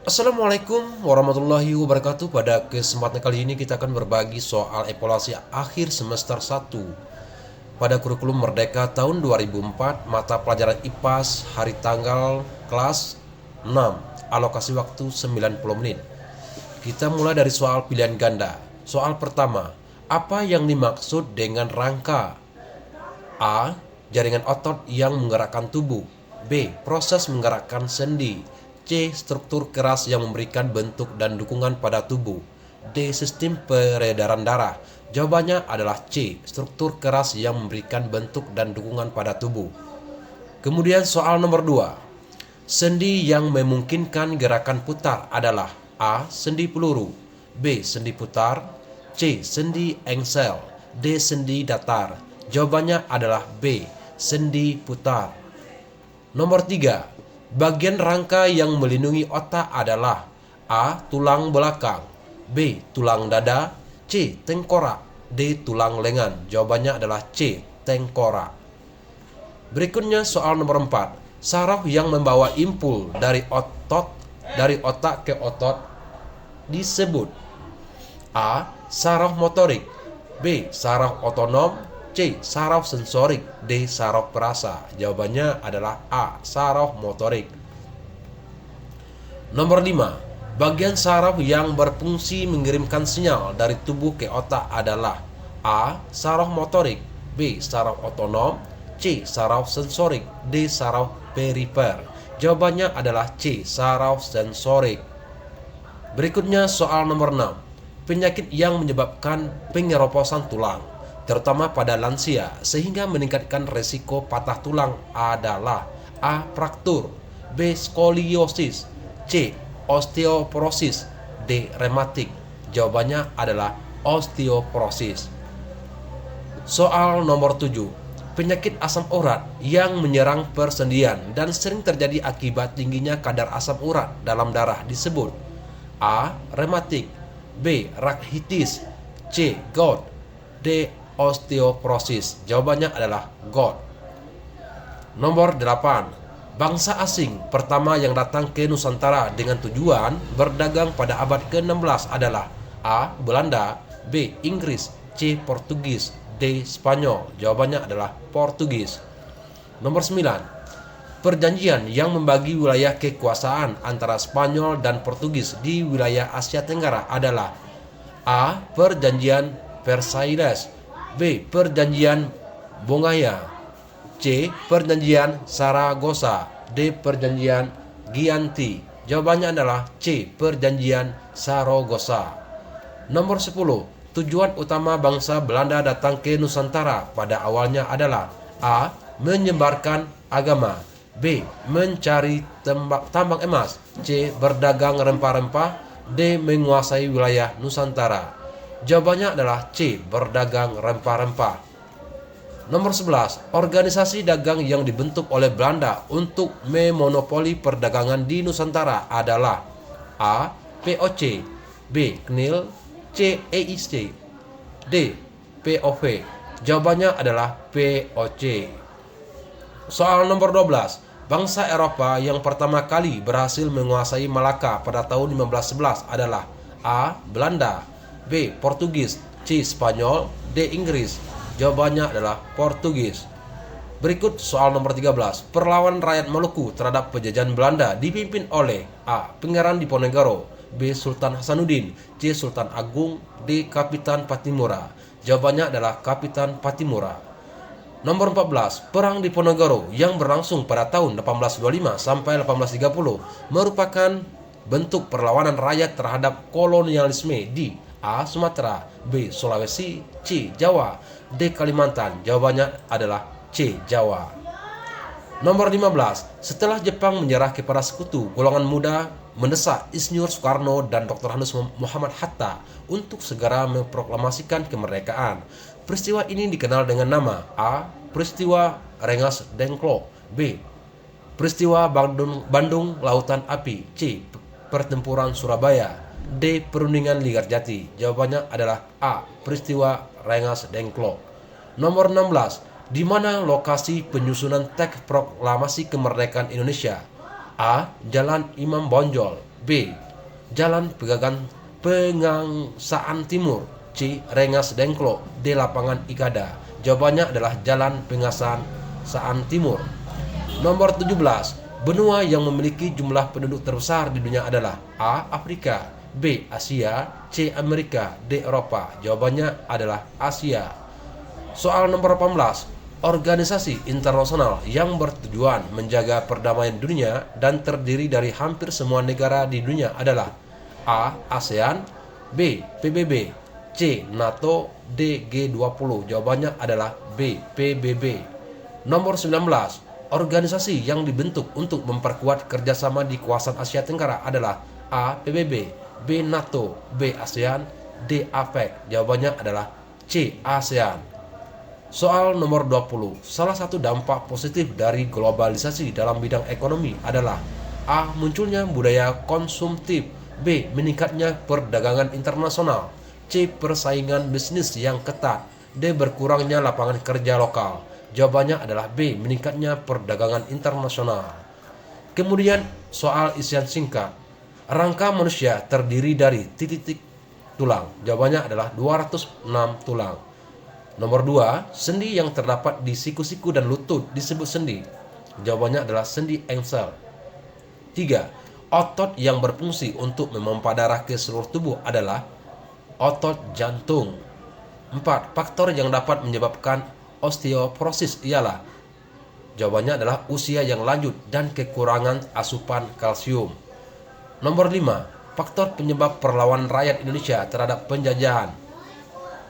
Assalamualaikum warahmatullahi wabarakatuh. Pada kesempatan kali ini kita akan berbagi soal evaluasi akhir semester 1 pada kurikulum Merdeka tahun 2004, mata pelajaran IPAS, hari tanggal kelas 6, alokasi waktu 90 menit. Kita mulai dari soal pilihan ganda. Soal pertama, apa yang dimaksud dengan rangka? A. Jaringan otot yang menggerakkan tubuh. B. Proses menggerakkan sendi. C. Struktur keras yang memberikan bentuk dan dukungan pada tubuh. D. Sistem peredaran darah. Jawabannya adalah C. Struktur keras yang memberikan bentuk dan dukungan pada tubuh. Kemudian soal nomor 2. Sendi yang memungkinkan gerakan putar adalah A. Sendi peluru. B. Sendi putar. C. Sendi engsel. D. Sendi datar. Jawabannya adalah B. Sendi putar. Nomor 3. Bagian rangka yang melindungi otak adalah A. Tulang belakang. B. Tulang dada. C. Tengkorak. D. Tulang lengan. Jawabannya adalah C. Tengkorak. Berikutnya soal nomor 4. Saraf yang membawa impul dari otak ke otot disebut A. Saraf motorik. B. Saraf otonom. C. Saraf sensorik. D. Saraf perasa. Jawabannya adalah A. Saraf motorik. Nomor 5. Bagian saraf yang berfungsi mengirimkan sinyal dari tubuh ke otak adalah A. Saraf motorik. B. Saraf otonom. C. Saraf sensorik. D. Saraf perifer. Jawabannya adalah C. Saraf sensorik. Berikutnya soal nomor 6. Penyakit yang menyebabkan pengeroposan tulang, terutama pada lansia, sehingga meningkatkan resiko patah tulang adalah A. Fraktur. B. Skoliosis. C. Osteoporosis. D. Rematik. Jawabannya adalah osteoporosis. Soal nomor 7. Penyakit asam urat yang menyerang persendian dan sering terjadi akibat tingginya kadar asam urat dalam darah disebut A. Rematik. B. Rakitis. C. Gout. D. Osteoporosis. Jawabannya adalah gout. Nomor 8. Bangsa asing pertama yang datang ke Nusantara dengan tujuan berdagang pada abad ke-16 adalah A. Belanda. B. Inggris. C. Portugis. D. Spanyol. Jawabannya adalah Portugis. Nomor 9. Perjanjian yang membagi wilayah kekuasaan antara Spanyol dan Portugis di wilayah Asia Tenggara adalah A. Perjanjian Versailles. B. Perjanjian Bongaya. C. Perjanjian Saragossa. D. Perjanjian Gianti. Jawabannya adalah C. Perjanjian Saragossa. Nomor 10. Tujuan utama bangsa Belanda datang ke Nusantara pada awalnya adalah A. Menyebarkan agama. B. Mencari tambang emas. C. Berdagang rempah-rempah. D. Menguasai wilayah Nusantara. Jawabannya adalah C. Berdagang rempah-rempah. Nomor 11. Organisasi dagang yang dibentuk oleh Belanda untuk memonopoli perdagangan di Nusantara adalah A. POC. B. KNIL. C. EIC. D. POV. Jawabannya adalah POC. Soal nomor 12. Bangsa Eropa yang pertama kali berhasil menguasai Malaka pada tahun 1511 adalah A. Belanda. B. Portugis. C. Spanyol. D. Inggris. Jawabannya adalah Portugis. Berikut soal nomor 13. Perlawanan rakyat Maluku terhadap penjajahan Belanda dipimpin oleh A. Pangeran Diponegoro. B. Sultan Hasanuddin. C. Sultan Agung. D. Kapitan Patimura. Jawabannya adalah Kapitan Patimura. Nomor 14. Perang Diponegoro yang berlangsung pada tahun 1825 sampai 1830 merupakan bentuk perlawanan rakyat terhadap kolonialisme di A. Sumatera. B. Sulawesi. C. Jawa. D. Kalimantan. Jawabannya adalah C. Jawa. Nomor 15. Setelah Jepang menyerah kepada sekutu, golongan muda mendesak Insinyur Soekarno dan Dr. Hanus Muhammad Hatta untuk segera memproklamasikan kemerdekaan. Peristiwa ini dikenal dengan nama A. Peristiwa Rengas Dengklok. B. Peristiwa Bandung Lautan Api. C. Pertempuran Surabaya. D. Perundingan Linggarjati. Jawabannya adalah A. Peristiwa Rengas Dengklok. Nomor 16. Di mana lokasi penyusunan teks proklamasi kemerdekaan Indonesia? A. Jalan Imam Bonjol. B. Jalan Pengangsaan Timur. C. Rengas Dengklok. D. Lapangan Ikada. Jawabannya adalah Jalan Pengangsaan Timur. Nomor 17. Benua yang memiliki jumlah penduduk terbesar di dunia adalah A. Afrika, B. Asia, C. Amerika, D. Eropa. Jawabannya adalah Asia. Soal nomor 18. Organisasi internasional yang bertujuan menjaga perdamaian dunia dan terdiri dari hampir semua negara di dunia adalah A. ASEAN, B. PBB, C. NATO, D. G20. Jawabannya adalah B. PBB. Nomor 19. Organisasi yang dibentuk untuk memperkuat kerjasama di kawasan Asia Tenggara adalah A. PBB, B. NATO, B. ASEAN, D. APEC. Jawabannya adalah C. ASEAN. Soal nomor 20. Salah satu dampak positif dari globalisasi dalam bidang ekonomi adalah A. Munculnya budaya konsumtif, B. Meningkatnya perdagangan internasional, C. Persaingan bisnis yang ketat, D. Berkurangnya lapangan kerja lokal. Jawabannya adalah B. Meningkatnya perdagangan internasional. Kemudian soal isian singkat. Rangka manusia terdiri dari titik-titik tulang. Jawabannya adalah 206 tulang. Nomor 2. Sendi yang terdapat di siku-siku dan lutut disebut sendi. Jawabannya adalah sendi engsel. 3. Otot yang berfungsi untuk memompa darah ke seluruh tubuh adalah otot jantung. 4. Faktor yang dapat menyebabkan osteoporosis ialah, jawabannya adalah usia yang lanjut dan kekurangan asupan kalsium. Nomor 5. Faktor penyebab perlawanan rakyat Indonesia terhadap penjajahan.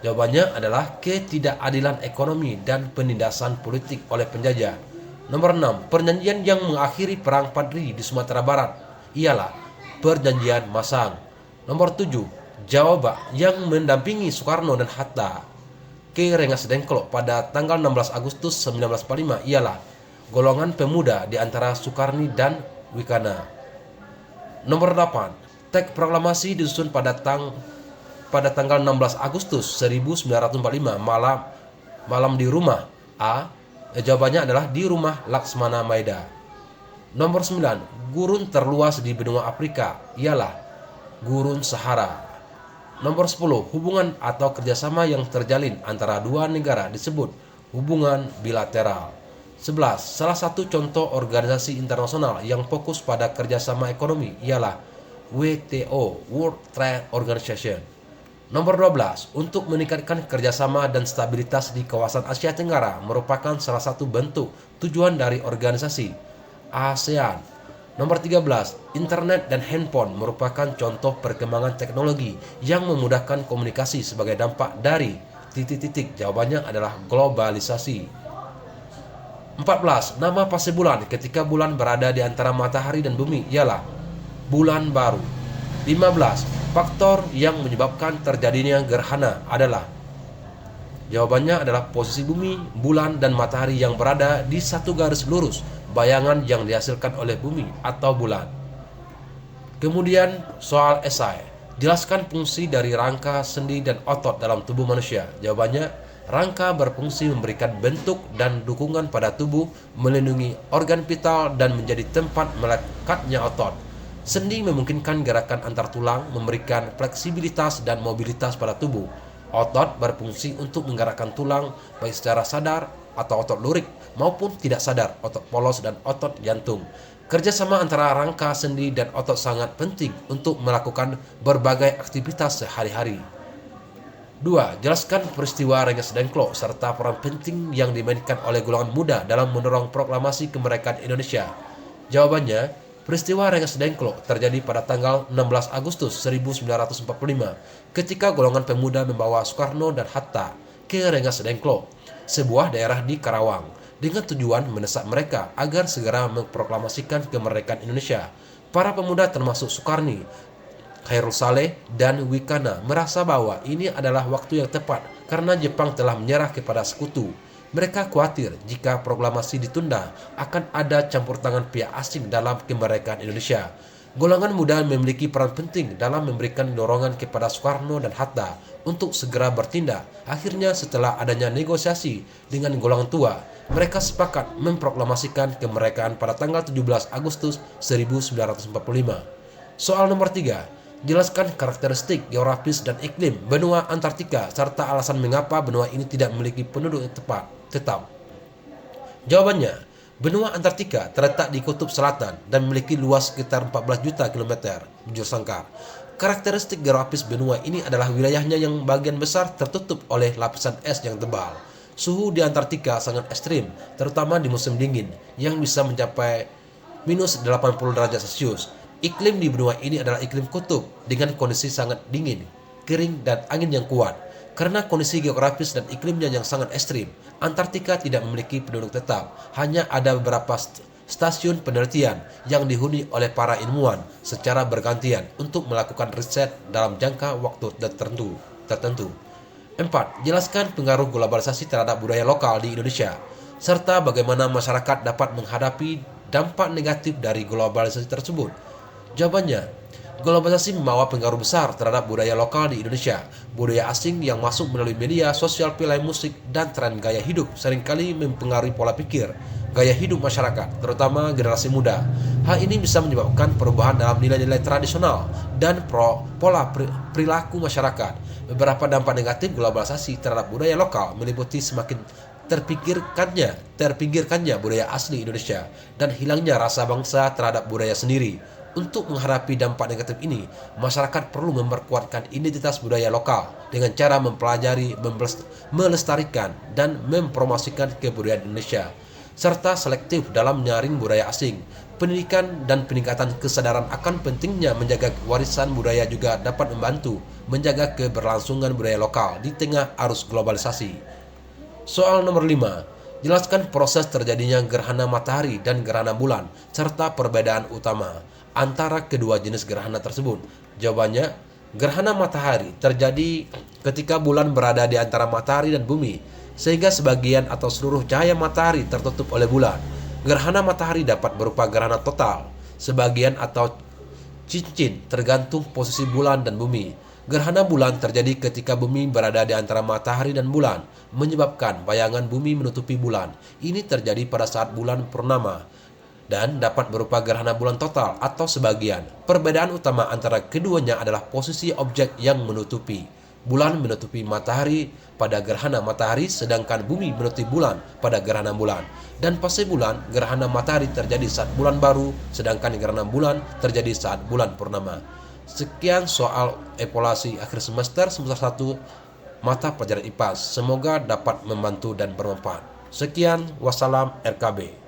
Jawabannya adalah ketidakadilan ekonomi dan penindasan politik oleh penjajah. Nomor 6. Perjanjian yang mengakhiri Perang Padri di Sumatera Barat ialah Perjanjian Masang. Nomor 7. Jawaban yang mendampingi Soekarno dan Hatta ke Rengas Dengklok pada tanggal 16 Agustus 1945 ialah golongan pemuda di antara Soekarni dan Wikana. Nomor 8. Teks proklamasi disusun pada tanggal 16 Agustus 1945 malam di rumah A. Jawabannya adalah di rumah Laksmana Maeda. Nomor 9. Gurun terluas di benua Afrika ialah Gurun Sahara. Nomor 10. Hubungan atau kerjasama yang terjalin antara dua negara disebut hubungan bilateral. 11. Salah satu contoh organisasi internasional yang fokus pada kerjasama ekonomi ialah WTO, World Trade Organization. Nomor 12. Untuk meningkatkan kerjasama dan stabilitas di kawasan Asia Tenggara merupakan salah satu bentuk tujuan dari organisasi ASEAN. Nomor 13. Internet dan handphone merupakan contoh perkembangan teknologi yang memudahkan komunikasi sebagai dampak dari titik-titik. Jawabannya adalah globalisasi. 14. Nama fase bulan ketika bulan berada di antara matahari dan bumi ialah bulan baru. 15. Faktor yang menyebabkan terjadinya gerhana adalah, jawabannya adalah posisi bumi, bulan, dan matahari yang berada di satu garis lurus, bayangan yang dihasilkan oleh bumi atau bulan. Kemudian soal esai. Jelaskan fungsi dari rangka, sendi, dan otot dalam tubuh manusia. Jawabannya, rangka berfungsi memberikan bentuk dan dukungan pada tubuh, melindungi organ vital, dan menjadi tempat melekatnya otot. Sendi memungkinkan gerakan antar tulang, memberikan fleksibilitas dan mobilitas pada tubuh. Otot berfungsi untuk menggerakkan tulang baik secara sadar atau otot lurik maupun tidak sadar, otot polos dan otot jantung. Kerjasama antara rangka, sendi, dan otot sangat penting untuk melakukan berbagai aktivitas sehari-hari. 2. Jelaskan peristiwa Rengas Dengklok serta peran penting yang dimainkan oleh golongan muda dalam mendorong proklamasi kemerdekaan Indonesia. Jawabannya, peristiwa Rengas Dengklok terjadi pada tanggal 16 Agustus 1945 ketika golongan pemuda membawa Soekarno dan Hatta ke Rengas Dengklok, sebuah daerah di Karawang, dengan tujuan mendesak mereka agar segera memproklamasikan kemerdekaan Indonesia. Para pemuda termasuk Soekarni, Khairul Saleh, dan Wikana merasa bahwa ini adalah waktu yang tepat karena Jepang telah menyerah kepada sekutu. Mereka khawatir jika proklamasi ditunda akan ada campur tangan pihak asing dalam kemerdekaan Indonesia. Golongan muda memiliki peran penting dalam memberikan dorongan kepada Soekarno dan Hatta untuk segera bertindak. Akhirnya setelah adanya negosiasi dengan golongan tua, mereka sepakat memproklamasikan kemerdekaan pada tanggal 17 Agustus 1945. Soal nomor 3. Jelaskan karakteristik geografis dan iklim benua Antartika serta alasan mengapa benua ini tidak memiliki penduduk tetap. Jawabannya, benua Antartika terletak di kutub selatan dan memiliki luas sekitar 14 juta kilometer bujur sangkar. Karakteristik geografis benua ini adalah wilayahnya yang bagian besar tertutup oleh lapisan es yang tebal. Suhu di Antartika sangat ekstrim, terutama di musim dingin, yang bisa mencapai minus 80 derajat Celcius. Iklim di benua ini adalah iklim kutub dengan kondisi sangat dingin, kering, dan angin yang kuat. Karena kondisi geografis dan iklimnya yang sangat ekstrim, Antartika tidak memiliki penduduk tetap. Hanya ada beberapa stasiun penelitian yang dihuni oleh para ilmuwan secara bergantian untuk melakukan riset dalam jangka waktu tertentu. 4. Jelaskan pengaruh globalisasi terhadap budaya lokal di Indonesia, serta bagaimana masyarakat dapat menghadapi dampak negatif dari globalisasi tersebut. Jawabannya, globalisasi membawa pengaruh besar terhadap budaya lokal di Indonesia. Budaya asing yang masuk melalui media sosial, film, musik, dan tren gaya hidup seringkali mempengaruhi pola pikir, gaya hidup masyarakat, terutama generasi muda. Hal ini bisa menyebabkan perubahan dalam nilai-nilai tradisional dan pola perilaku masyarakat. Beberapa dampak negatif globalisasi terhadap budaya lokal meliputi semakin terpinggirkannya budaya asli Indonesia dan hilangnya rasa bangsa terhadap budaya sendiri. Untuk menghadapi dampak negatif ini, masyarakat perlu memperkuatkan identitas budaya lokal dengan cara mempelajari, melestarikan, dan mempromosikan kebudayaan Indonesia, serta selektif dalam menyaring budaya asing. Pendidikan dan peningkatan kesadaran akan pentingnya menjaga warisan budaya juga dapat membantu menjaga keberlangsungan budaya lokal di tengah arus globalisasi. Soal nomor 5. Jelaskan proses terjadinya gerhana matahari dan gerhana bulan, serta perbedaan utama antara kedua jenis gerhana tersebut. Jawabannya, gerhana matahari terjadi ketika bulan berada di antara matahari dan bumi, sehingga sebagian atau seluruh cahaya matahari tertutup oleh bulan. Gerhana matahari dapat berupa gerhana total, sebagian atau cincin, tergantung posisi bulan dan bumi. Gerhana bulan terjadi ketika bumi berada di antara matahari dan bulan, menyebabkan bayangan bumi menutupi bulan. Ini terjadi pada saat bulan purnama dan dapat berupa gerhana bulan total atau sebagian. Perbedaan utama antara keduanya adalah posisi objek yang menutupi. Bulan menutupi matahari pada gerhana matahari, sedangkan bumi menutupi bulan pada gerhana bulan. Dan fase bulan, gerhana matahari terjadi saat bulan baru, sedangkan gerhana bulan terjadi saat bulan purnama. Sekian soal evaluasi akhir semester 1 mata pelajaran IPA. Semoga dapat membantu dan bermanfaat. Sekian, wassalam RKB.